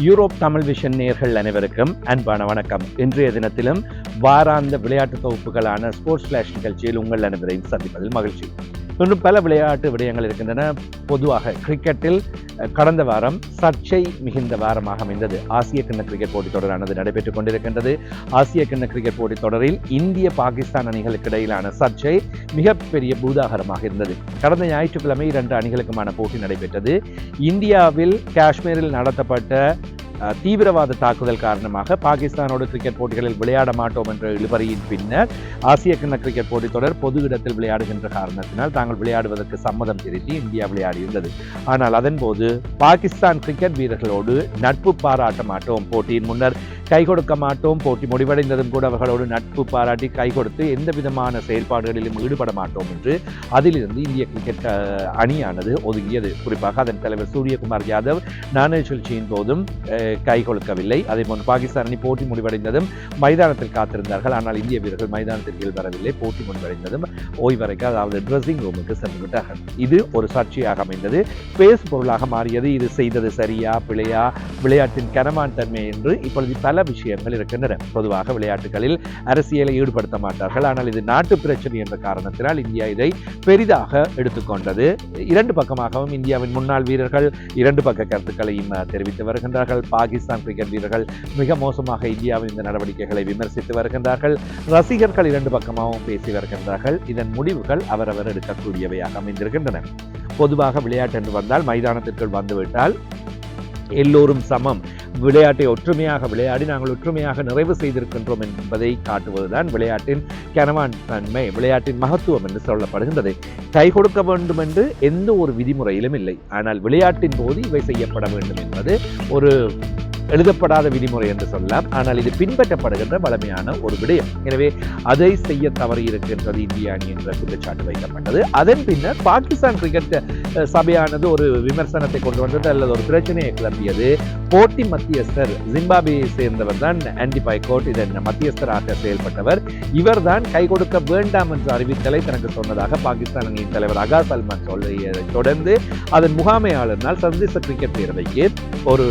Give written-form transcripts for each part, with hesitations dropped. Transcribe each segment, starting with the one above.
Europe Tamil vision நேயர்கள் அனைவருக்கும் அன்பான வணக்கம். இன்றைய தினத்திலும் வாராந்த விளையாட்டு தொகுப்புகளான ஸ்போர்ட்ஸ் ஃபிளாஷ் நிகழ்ச்சியில் உங்கள் அனைவரையும் சந்திப்பதில் மகிழ்ச்சி. இன்னும் பல விளையாட்டு விடயங்கள் இருக்கின்றன. பொதுவாக கிரிக்கெட்டில் கடந்த வாரம் சர்ச்சை மிகுந்த வாரமாக அமைந்தது. ஆசிய கிண்ண கிரிக்கெட் போட்டித் தொடரானது நடைபெற்றுக் கொண்டிருக்கின்றது. ஆசிய கிண்ண கிரிக்கெட் போட்டித் தொடரில் இந்திய பாகிஸ்தான் அணிகளுக்கு இடையிலான சர்ச்சை மிகப்பெரிய பூதாகரமாக இருந்தது. கடந்த ஞாயிற்றுக்கிழமை 2 அணிகளுக்குமான போட்டி நடைபெற்றது. இந்தியாவில் காஷ்மீரில் நடத்தப்பட்ட தீவிரவாத தாக்குதல் காரணமாக பாகிஸ்தானோடு கிரிக்கெட் போட்டிகளில் விளையாட மாட்டோம் என்ற இழுபறியின் பின்னர் ஆசிய கிண்ண கிரிக்கெட் போட்டித் தொடர் பொது இடத்தில் விளையாடுகின்ற காரணத்தினால் தாங்கள் விளையாடுவதற்கு சம்மதம் தெரிவித்து இந்தியா விளையாடியிருந்தது. ஆனால் அதன்போது பாகிஸ்தான் கிரிக்கெட் வீரர்களோடு நட்பு பாராட்ட மாட்டோம், போட்டியின் முன்னர் கை கொடுக்க மாட்டோம், போட்டி முடிவடைந்ததும் கூட அவர்களோடு நட்பு பாராட்டி கை கொடுத்து எந்த விதமான செயல்பாடுகளிலும் ஈடுபட மாட்டோம் என்று அதிலிருந்து இந்திய கிரிக்கெட் அணியானது ஒதுங்கியது. குறிப்பாக அதன் தலைவர் சூரியகுமார் யாதவ் நாணய சுழற்சியின் போதும் கை கொடுக்கவில்லை. அதேபோன்று பாகிஸ்தான் அணி போட்டி முடிவடைந்ததும் மைதானத்தில் காத்திருந்தார்கள். ஆனால் இந்திய வீரர்கள் மைதானத்திற்கு வரவில்லை. போட்டி முடிவடைந்ததும் ஓய்வறைக்கு, அதாவது ட்ரெஸ்ஸிங் ரூமுக்கு சென்று விட்டார்கள். இது ஒரு சர்ச்சையாக அமைந்தது, பேசு பொருளாக மாறியது. இது செய்தது சரியா பிழையா, விளையாட்டின் கனமான தன்மை என்று இப்பொழுது பல விஷயங்கள் இருக்கின்றன. பொதுவாக விளையாட்டுகளில் அரசியலை ஈடுபடுத்த மாட்டார்கள். ஆனால் இது நாட்டு பிரச்சனை என்ற காரணத்தினால் இந்தியா இதை பெரிதாக எடுத்துக்கொண்டது. 2 பக்கமாகவும் இந்தியாவின் முன்னாள் வீரர்கள் 2 பக்க கருத்துக்களையும் தெரிவித்து வருகின்றார்கள். பாகிஸ்தான் கிரிக்கெட் வீரர்கள் மிக மோசமாக இந்தியாவின் இந்த நடவடிக்கைகளை விமர்சித்து வருகின்றார்கள். ரசிகர்கள் 2 பக்கமாகவும் பேசி வருகின்றார்கள். இதன் முடிவுகள் அவரவர் எடுக்கக்கூடியவையாக அமைந்திருக்கின்றன. பொதுவாக விளையாட்டு என்று வந்தால் மைதானத்திற்குள் வந்துவிட்டால் எல்லோரும் சமம், விளையாட்டை ஒற்றுமையாக விளையாடி நாங்கள் ஒற்றுமையாக நிறைவு செய்திருக்கின்றோம் என்பதை காட்டுவதுதான் விளையாட்டின் கனவான் தன்மை, விளையாட்டின் மகத்துவம் என்று சொல்லப்படுகின்றது. கை கொடுக்க வேண்டும் என்று எந்த ஒரு விதிமுறையிலும் இல்லை. ஆனால் விளையாட்டின் போது இவை செய்யப்பட வேண்டும் என்பது ஒரு எழுதப்படாத விதிமுறை என்று சொல்லலாம். ஆனால் இது பின்பற்றப்படுகின்ற வலிமையான ஒரு விடயம். எனவே அதை செய்ய தவறி இருக்கின்றது இந்திய அணி என்ற குற்றச்சாட்டு வைக்கப்பட்டது. அதன் பின்னர் பாகிஸ்தான் கிரிக்கெட் சபையானது ஒரு விமர்சனத்தை கொண்டு வந்தது அல்லது ஒரு பிரச்சனையை கிளம்பியது. போட்டி மத்தியஸ்தர் ஜிம்பாப்வேயை சேர்ந்தவர் தான் ஆண்டி பைகோட், இதன் மத்தியஸ்தராக செயல்பட்டவர். இவர் தான் கை கொடுக்க வேண்டாம் என்ற அறிவித்தலை தனக்கு சொன்னதாக பாகிஸ்தான் அணியின் தலைவர் அகா சல்மான் சொல்லியதை தொடர்ந்து அதன் முகாமையாளரினால் சர்வதேச கிரிக்கெட் பேரவைக்கு ஒரு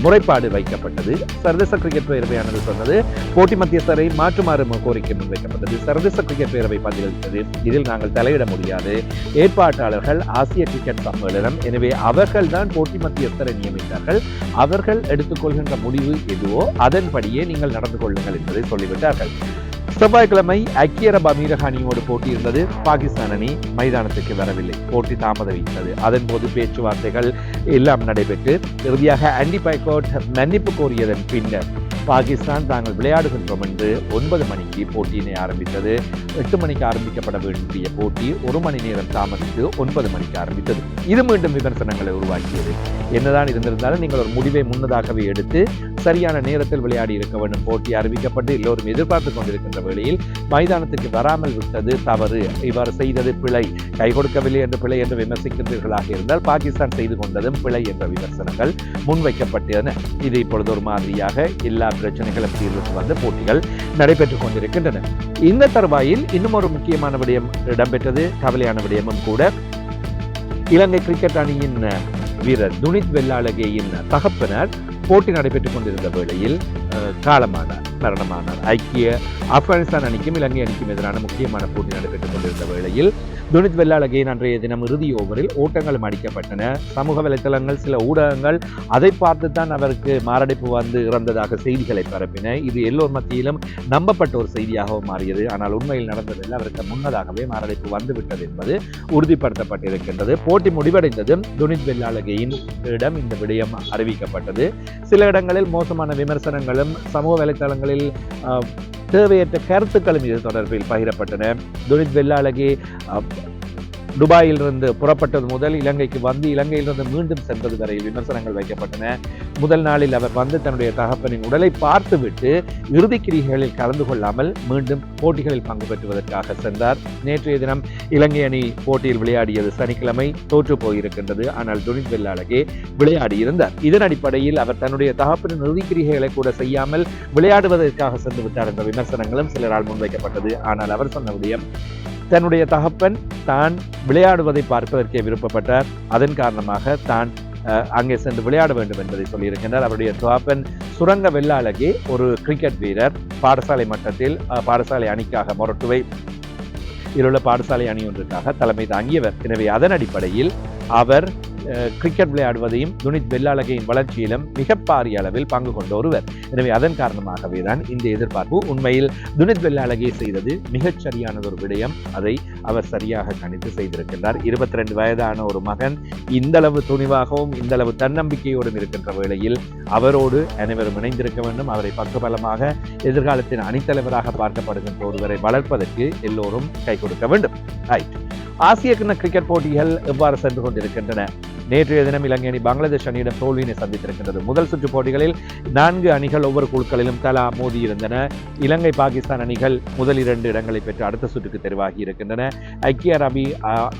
முறைப்பாடு வைக்கப்பட்டது. சர்வதேச கிரிக்கெட் பேரவையானது சொன்னது போட்டி மத்தியஸ்தரை மாற்றுமாறு கோரிக்கை முன்வைக்கப்பட்டது. சர்வதேச கிரிக்கெட் பேரவை பதிலளித்தது, இதில் நாங்கள் தலையிட முடியாது, ஏற்பாட்டாளர்கள் ஆசிய கிரிக்கெட் சம்மேளனம், எனவே அவர்கள் தான் போட்டி மத்தியஸ்தரை நியமித்தார்கள், அவர்கள் எடுத்துக்கொள்கின்ற முடிவு எதுவோ அதன்படியே நீங்கள் நடந்து கொள்ளுங்கள் என்பதை சொல்லிவிட்டார்கள். செவ்வாய்க்கிழமை ஐக்கிய அரபு அமீரக அணியோடு போட்டி இருந்தது. பாகிஸ்தான் அணி மைதானத்துக்கு வரவில்லை, போட்டி தாமதமாகிவிட்டது. அதன் போது பேச்சுவார்த்தைகள் எல்லாம் நடைபெற்று இறுதியாக ஆண்டி பைகோட் மன்னிப்பு கோரியதன் பின்னர் பாகிஸ்தான் தாங்கள் விளையாடுகின்றோம் என்று 9 மணிக்கு போட்டியினை ஆரம்பித்தது. 8 மணிக்கு ஆரம்பிக்கப்பட வேண்டிய போட்டி 1 மணி நேரம் தாமதித்து 9 மணிக்கு ஆரம்பித்தது. இது மீண்டும் விமர்சனங்களை உருவாக்கியது. என்னதான் இருந்திருந்தாலும் நீங்கள் ஒரு முடிவை முன்னதாகவே எடுத்து சரியான நேரத்தில் விளையாடி இருக்க வேண்டும். போட்டி அறிவிக்கப்பட்டு எல்லோரும் எதிர்பார்த்து கொண்டிருக்கின்ற வேளையில் மைதானத்திற்கு வராமல் விட்டது தவறு, இவ்வாறு செய்தது பிழை, கை கொடுக்கவில்லை என்று பிழை என்று விமர்சிக்கின்றீர்களாக இருந்தால் பாகிஸ்தான் செய்து கொண்டதும் பிழை என்ற விமர்சனங்கள் முன்வைக்கப்பட்டன. இது இப்பொழுது ஒரு மாதிரியாக எல்லா பிரச்சனைகளும் தீர்வுக்கு வந்து போட்டிகள் நடைபெற்றுக் கொண்டிருக்கின்றன. இந்த தருவாயில் இன்னும் ஒரு முக்கியமான விடயம் இடம்பெற்றது, கவலையான விடயமும் கூட. இலங்கை கிரிக்கெட் அணியின் வீரர் துனித் வெல்லாளகேயின் தகப்பனார் போட்டி நடைபெற்றுக் கொண்டிருந்த வேளையில் மரணமானார். ஐக்கிய ஆப்கானிஸ்தான் அணிக்கும் இலங்கை அணிக்கும் எதிரான முக்கியமான போட்டி நடைபெற்றுக் கொண்டிருந்த வேளையில் துனித் வெல்லாளகேயின் அன்றைய தினம் இறுதி ஓவரில் ஓட்டங்களும் அடிக்கப்பட்டன. சமூக வலைத்தளங்கள், சில ஊடகங்கள் அதை பார்த்துத்தான் அவருக்கு மாரடைப்பு வந்து இறந்ததாக செய்திகளை பரப்பின. இது எல்லோர் மத்தியிலும் நம்பப்பட்ட ஒரு செய்தியாகவும் மாறியது. ஆனால் உண்மையில் நடந்ததில் அவருக்கு முன்னதாகவே மாரடைப்பு வந்துவிட்டது என்பது உறுதிப்படுத்தப்பட்டிருக்கின்றது. போட்டி முடிவடைந்ததும் துனித் வெல்லாளகேயின் இடம் இந்த விடயம் அறிவிக்கப்பட்டது. சில இடங்களில் மோசமான விமர்சனங்களும் சமூக வலைத்தளங்களில் தேவையற்ற கருத்துக்களும் இது தொடர்பில் பகிரப்பட்டன. துனித் வெல்லாளகே துபாயிலிருந்து புறப்பட்டது முதல் இலங்கைக்கு வந்து இலங்கையிலிருந்து மீண்டும் சென்றது வரை விமர்சனங்கள் வைக்கப்பட்டன. முதல் நாளில் அவர் வந்து தன்னுடைய தகப்பனின் உடலை பார்த்துவிட்டு இறுதி கிரிகைகளில் கலந்து கொள்ளாமல் மீண்டும் போட்டிகளில் பங்கு பெற்றுவதற்காக சென்றார். நேற்றைய தினம் இலங்கை அணி போட்டியில் விளையாடியது சனிக்கிழமை தோற்று போயிருக்கின்றது. ஆனால் துனித் வெல்லாளகே விளையாடி இருந்தார். இதன் அடிப்படையில் அவர் தன்னுடைய தகப்பனின் இறுதி கிரிகைகளை கூட செய்யாமல் விளையாடுவதற்காக சென்று விட்டார் என்ற விமர்சனங்களும் சிலரால் முன்வைக்கப்பட்டது. ஆனால் அவர் சொன்ன விடயம், தன்னுடைய தகப்பன் தான் விளையாடுவதை பார்ப்பதற்கே விருப்பப்பட்டார். அதன் காரணமாக தான் அங்கே சென்று விளையாட வேண்டும் என்பதை சொல்லியிருக்கின்றார். அவருடைய தகப்பன் சுரங்க வெள்ளாளகி ஒரு கிரிக்கெட் வீரர், பாடசாலை மட்டத்தில் பாடசாலை அணிக்காக மொரட்டுவை இலுள்ள பாடசாலை அணி ஒன்றுக்காக தலைமை தாங்கியவர். எனவே அதன் அடிப்படையில் அவர் கிரிக்கெட் விளையாடுவதையும் துனித் வெள்ளாளகையின் வளர்ச்சியிலும் மிக பாரிய அளவில் பங்கு கொண்ட ஒருவர். எனவே அதன் காரணமாகவே தான் இந்த எதிர்பார்ப்பு. உண்மையில் துனித் வெள்ளாளகை செய்தது மிகச் சரியானது ஒரு விடயம். அதை அவர் சரியாக கணித்து செய்திருக்கின்றார். 22 வயதான ஒரு மகன் இந்தளவு துணிவாகவும் இந்தளவு தன்னம்பிக்கையோடும் இருக்கின்ற வேளையில் அவரோடு அனைவரும் இணைந்திருக்க வேண்டும். அவரை பக்கபலமாக எதிர்காலத்தின் அணித்தலைவராக பார்க்கப்படுகின்ற ஒருவரை வளர்ப்பதற்கு எல்லோரும் கை கொடுக்க வேண்டும். ஆசிய கிண்ண கிரிக்கெட் போட்டிகள் எவ்வாறு சென்று கொண்டிருக்கின்றன? நேற்றைய தினம் இலங்கை அணி பங்களாதேஷ் அணியிடம் தோல்வியினை சந்தித்திருக்கின்றது. முதல் சுற்று போட்டிகளில் 4 அணிகள் ஒவ்வொரு குழுக்களிலும் தலா மோதியிருந்தன. இலங்கை பாகிஸ்தான் அணிகள் முதல் 2 இடங்களை பெற்று அடுத்த சுற்றுக்கு தெரிவாகி இருக்கின்றன. ஐக்கிய அரபு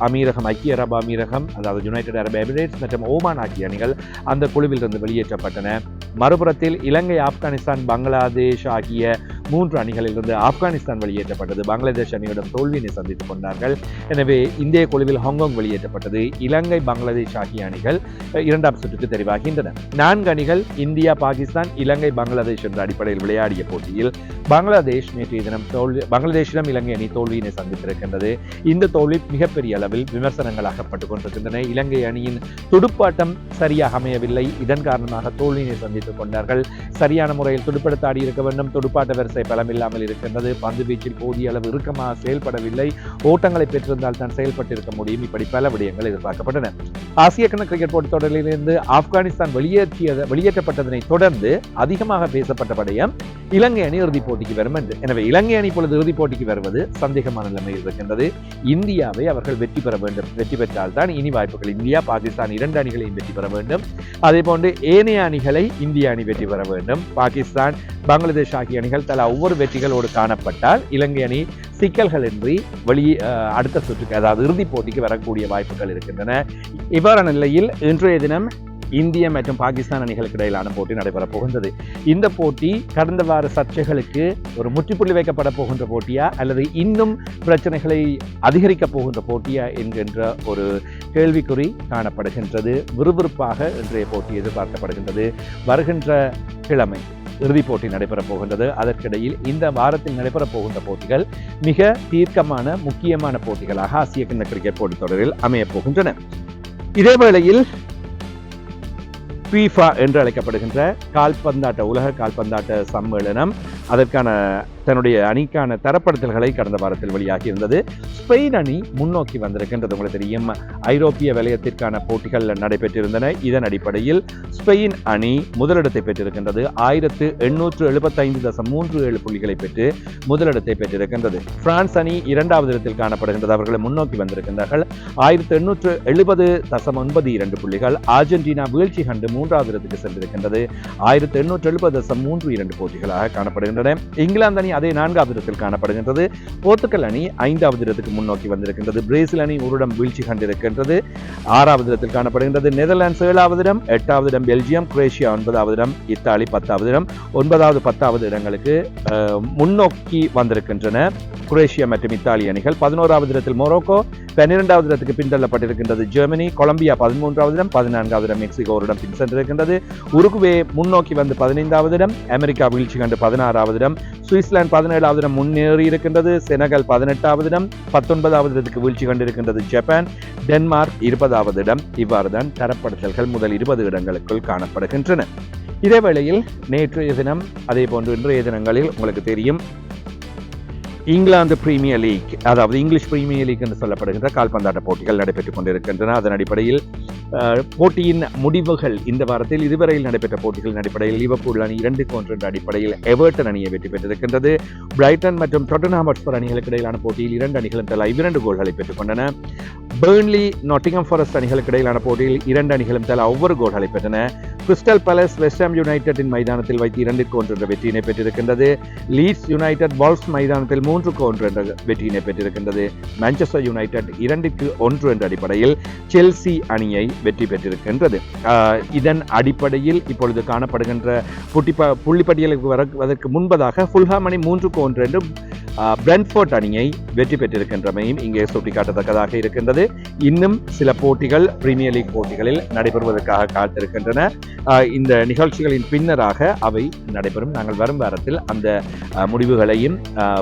அமீரகம் அதாவது யுனைடெட் அரபு எமிரேட்ஸ் மற்றும் ஓமான் ஆகிய அணிகள் அந்த குழுவில் இருந்து வெளியேற்றப்பட்டன. மறுபுறத்தில் இலங்கை, ஆப்கானிஸ்தான், பங்களாதேஷ் ஆகிய 3 அணிகளிலிருந்து ஆப்கானிஸ்தான் வெளியேற்றப்பட்டது. பங்களாதேஷ் அணியிடம் தோல்வியினை சந்தித்துக் கொண்டார்கள். எனவே இந்திய குழுவில் ஹாங்காங் வெளியேற்றப்பட்டது. இலங்கை, பங்களாதேஷ் ஆகிய அணிகள் 2ஆம் சுற்றுக்கு தெரிவாகின்றன. 4 அணிகள் இந்தியா, பாகிஸ்தான், இலங்கை, பங்களாதேஷ் என்ற அடிப்படையில் விளையாடிய போட்டியில் பங்களாதேஷ் நேற்றைய தினம் பங்களாதேஷிடம் இலங்கை அணி தோல்வியினை சந்தித்திருக்கின்றது. இந்த தோல்வி மிகப்பெரிய அளவில் விமர்சனங்களாகப்பட்டுக் கொண்டிருக்கின்றன. இலங்கை அணியின் துடுப்பாட்டம் சரியாக அமையவில்லை. இதன் காரணமாக தோல்வியினை சந்தித்துக் கொண்டார்கள். சரியான முறையில் துடுப்படுத்த ஆடி இருக்க வேண்டும். துடுப்பாட்ட வரிசை பலமில்லாமல் இருக்கின்றது. பந்து வீச்சில் போதிய அளவு இறுக்கமாக செயல்படவில்லை. ஓட்டங்களை பெற்றிருந்தால் தான் செயல்பட்டிருக்க முடியும். இப்படி பல விடயங்கள் எதிர்பார்க்கப்பட்டன. ஆசிய கிண்ண கிரிக்கெட் போட்டித் தொடரிலிருந்து ஆப்கானிஸ்தான் வெளியேற்றப்பட்டதனை தொடர்ந்து அதிகமாக பேசப்பட்ட விடயம் இலங்கை அணி இறுதிப் போட்டிக்கு வரும் என்று. எனவே இலங்கை அணி இப்பொழுது இறுதிப் போட்டிக்கு வருவது சந்தேகமான நிலைமையில் இருக்கின்றது. இந்தியாவை அவர்கள் வெற்றி பெற வேண்டும். வெற்றி பெற்றால் தான் இனி வாய்ப்புகள். இந்தியா, பாகிஸ்தான் 2 அணிகளையும் வெற்றி பெற வேண்டும். அதே போன்று ஏனைய அணிகளை இந்திய அணி வெற்றி பெற வேண்டும். பாகிஸ்தான், பங்களாதேஷ் ஆகிய அணிகள் தலா ஒவ்வொரு வெற்றிகளோடு காணப்பட்டால் இலங்கை அணி சிக்கல்கள் இன்றி அடுத்த சுற்றுக்கு அதாவது இறுதிப் போட்டிக்கு வரக்கூடிய வாய்ப்புகள் இருக்கின்றன. இவ்வாறான நிலையில் இன்றைய தினம் இந்திய மற்றும் பாகிஸ்தான் அணிகளுக்கு இடையிலான போட்டி நடைபெறப் போகின்றது. இந்த போட்டி கடந்த வார சர்ச்சைகளுக்கு ஒரு முற்றுப்புள்ளி வைக்கப்பட போகின்ற போட்டியா அல்லது இன்னும் பிரச்சனைகளை அதிகரிக்கப் போகின்ற போட்டியா என்கின்ற ஒரு கேள்விக்குறி காணப்படுகின்றது. விறுவிறுப்பாக இன்றைய போட்டி எதிர்பார்க்கப்படுகின்றது. வருகின்ற கிழமை இறுதிப் போட்டி நடைபெறப் போகின்றது. அதற்கிடையில் இந்த வாரத்தில் நடைபெறப் போகின்ற போட்டிகள் மிக தீர்க்கமான முக்கியமான போட்டிகளாக ஆசிய கிண்ண கிரிக்கெட் போட்டித் தொடரில் அமையப் போகின்றன. இதேவேளையில் FIFA என்று அழைக்கப்படுகின்ற உலக கால்பந்தாட்ட சம்மேளனம் அதற்கான தன்னுடைய அணிக்கான தரப்படுத்தல்களை கடந்த வாரத்தில் வெளியாகி இருந்தது. ஸ்பெயின் அணி முன்னோக்கி வந்திருக்கின்றது. உங்களுக்கு தெரியும், ஐரோப்பிய வலயத்திற்கான போட்டிகள் நடைபெற்றிருந்தன. இதன் அடிப்படையில் ஸ்பெயின் அணி முதலிடத்தை பெற்றிருக்கின்றது. 1875.37 புள்ளிகளை பெற்று முதலிடத்தை பெற்றிருக்கின்றது. பிரான்ஸ் அணி 2வது இடத்தில் காணப்படுகின்றது. அவர்களை முன்னோக்கி வந்திருக்கின்றார்கள். 1870.92 புள்ளிகள். அர்ஜென்டினா வீழ்ச்சி கண்டு 3வது இடத்துக்கு சென்றிருக்கின்றது. 1870.32 போட்டிகளாக காணப்படுகின்றன. இங்கிலாந்து அணி அதே 4வது இடத்தில் காணப்படுகின்றது. போர்த்துகல் அணி 5வது இடத்துக்கு முன்னோக்கி வந்திருக்கின்றது. பிரேசில் அணி ஒரு இடம் வீழ்ச்சி கண்டிருக்கின்றது. 6வது இடத்தில் காணப்படுகின்றது. நெதர்லாந்து 7வது இடம், 8வது இடம் பெல்ஜியம், குரேஷியா 9வது இடம், இத்தாலி 10வது இடம். 9வது 10வது இடங்களுக்கு முன்னோக்கி வந்திருக்கின்றன குரேஷியா மற்றும் இத்தாலி அணிகள். 11வது இடத்தில் மொரோக்கோ, 12வது இடத்துக்கு பின்தள்ளப்பட்டிருக்கின்றது ஜெர்மனி. கொலம்பியா 13வது இடம், 14வது இடம் மெக்சிகோ ஒரு இடம் பின் சென்றிருக்கின்றது. உருகுவே முன்னோக்கி வந்து 15வது இடம், அமெரிக்கா வீழ்ச்சி கண்டு 16வது இடம், சுவிட்சர்லாந்து 17வது இடம் முன்னேறி இருக்கின்றது. செனகல் 18வது இடம், 19வது இடத்துக்கு வீழ்ச்சி கண்டிருக்கின்றது ஜப்பான். டென்மார்க் 20வது இடம். இவ்வாறுதான் தரப்படுத்தல்கள் முதல் 20 இடங்களுக்குள் காணப்படுகின்றன. இதேவேளையில் நேற்றைய தினம் அதே போன்று இன்றைய தினங்களில் உங்களுக்கு தெரியும் இங்கிலாந்து பிரீமியர் லீக், அதாவது இங்கிலீஷ் பிரீமியர் லீக் என்று சொல்லப்படுகின்ற கால்பந்தாட்ட போட்டிகள் நடைபெற்றுக் கொண்டிருக்கின்றன. அதன் அடிப்படையில் போட்டியின் முடிவுகள் இந்த வாரத்தில் இதுவரையில் நடைபெற்ற போட்டிகளின் அடிப்படையில் லிவர்பூல் அணி 2-1 என்ற அடிப்படையில் எவர்டன் அணியை வெற்றி பெற்றிருக்கின்றது. பிரைட்டன் மற்றும் டொட்டன்ஹாம் ஹாட்ஸ்பர் அணிகளுக்கு இடையிலான போட்டியில் 2 அணிகளும் தலா 2 கோல்களை பெற்றுக் கொண்டன. பெர்ன்லி, நாட்டிங்ஹாம் ஃபாரஸ்ட் அணிகளுக்கு இடையிலான போட்டியில் 2 அணிகளும் தலா ஒவ்வொரு கோல்களை பெற்றன. கிறிஸ்டல் பேலஸ் வெஸ்ட் ஹாம் யுனைடெட்டின் மைதானத்தில் வைத்து 2-1 என்ற வெற்றியினை பெற்றிருக்கின்றது. லீட்ஸ் யுனைடெட் வால்வ்ஸ் மைதானத்தில் 3-1 என்ற வெற்றியினை பெற்றிருக்கின்றது. மான்செஸ்டர் யுனைடெட் 2-1 என்ற அடிப்படையில் செல்சி அணியை வெற்றி பெற்றிருக்கின்றது. இதன் அடிப்படையில் இப்பொழுது காணப்படுகின்ற புள்ளிப்பட்டியலுக்கு வருவதற்கு முன்பதாக ஃபுல்ஹாம் அணி 3-1 என்று பிரென்ஃபோர்ட் அணியை வெற்றி பெற்றிருக்கின்றமையும் இங்கே சுட்டிக்காட்டத்தக்கதாக இருக்கின்றது. இன்னும் சில போட்டிகள் பிரீமியர் லீக் போட்டிகளில் நடைபெறுவதற்காக காத்திருக்கின்றன. இந்த நிகழ்ச்சிகளின் பின்னராக அவை நடைபெறும். நாங்கள் வரும் வாரத்தில் அந்த முடிவுகளையும்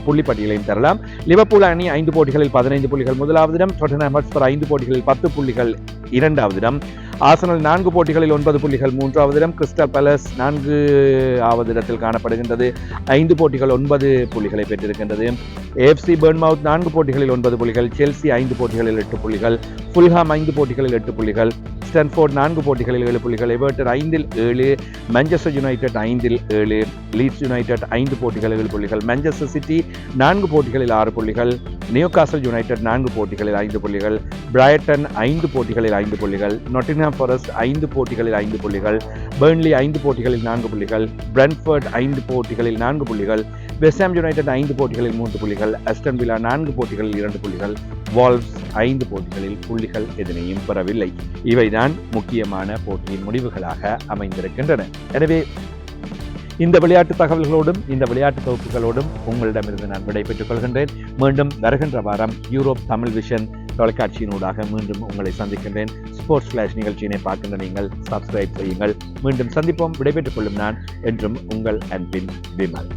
புள்ளிப்பட்டியலையும் தரலாம். லிவர்பூல் அணி 5 போட்டிகளில் 15 புள்ளிகள் முதலாவது இடம், டாட்டன்ஹாம் ஹாட்ஸ்பர் 5 போட்டிகளில் 10 புள்ளிகள் இரண்டாவது இடம், ஆர்சனல் 4 போட்டிகளில் 9 புள்ளிகள் மூன்றாவது இடம், கிறிஸ்டல் பேலஸ் 4வது இடத்தில் காணப்படுகின்றது, 5 போட்டிகள் 9 புள்ளிகளை பெற்றிருக்கின்றது. AFC பர்ன்மவுத் 4 போட்டிகளில் 9 புள்ளிகள், செல்சி 5 போட்டிகளில் 8 புள்ளிகள், ஃபுல்ஹாம் 5 போட்டிகளில் 8 புள்ளிகள், ஸ்டான்ஃபோர்ட் 4 போட்டிகளில் 7 புள்ளிகள், எவர்டன் 5இல் 7, மான்செஸ்டர் யுனைடெட் 5இல் 7, லீட்ஸ் யுனைடெட் 5 போட்டிகளில் 7 புள்ளிகள், மான்செஸ்டர் சிட்டி 4 போட்டிகளில் 6 புள்ளிகள், நியூகாசல் யுனைடெட் 4 போட்டிகளில் 5 புள்ளிகள், பிரைட்டன் 5 போட்டிகளில் 5 புள்ளிகள், நாட்டிங்ஹாம் ஃபாரஸ்ட் 5 போட்டிகளில் 5 புள்ளிகள், பர்ன்லி 5 போட்டிகளில் 4 புள்ளிகள், பிரென்ட்ஃபோர்ட் 5 போட்டிகளில் 4 புள்ளிகள், வெஸ்ட் ஹாம் யுனைடெட் 5 போட்டிகளில் 3 புள்ளிகள், அஸ்டன் வில்லா 4 போட்டிகளில் 2 புள்ளிகள், வால்வ்ஸ் 5 போட்டிகளில் புள்ளிகள் எதனையும் பெறவில்லை. இவைதான் முக்கியமான போட்டியின் முடிவுகளாக அமைந்திருக்கின்றன. எனவே இந்த விளையாட்டு தகவல்களோடும் இந்த விளையாட்டு தொகுப்புகளோடும் உங்களிடமிருந்து நான் விடைபெற்றுக் கொள்கின்றேன். மீண்டும் வருகின்ற வாரம் யூரோப் தமிழ் விஷன் தொலைக்காட்சியினூடாக மீண்டும் உங்களை சந்திக்கின்றேன். ஸ்போர்ட்ஸ் ஃபிளாஷ் நிகழ்ச்சியினை பார்க்கின்ற நீங்கள் சப்ஸ்கிரைப் செய்யுங்கள். மீண்டும் சந்திப்போம். விடைபெற்றுக் கொள்ளும் நான் என்றும் உங்கள் அன்பின் விமல்.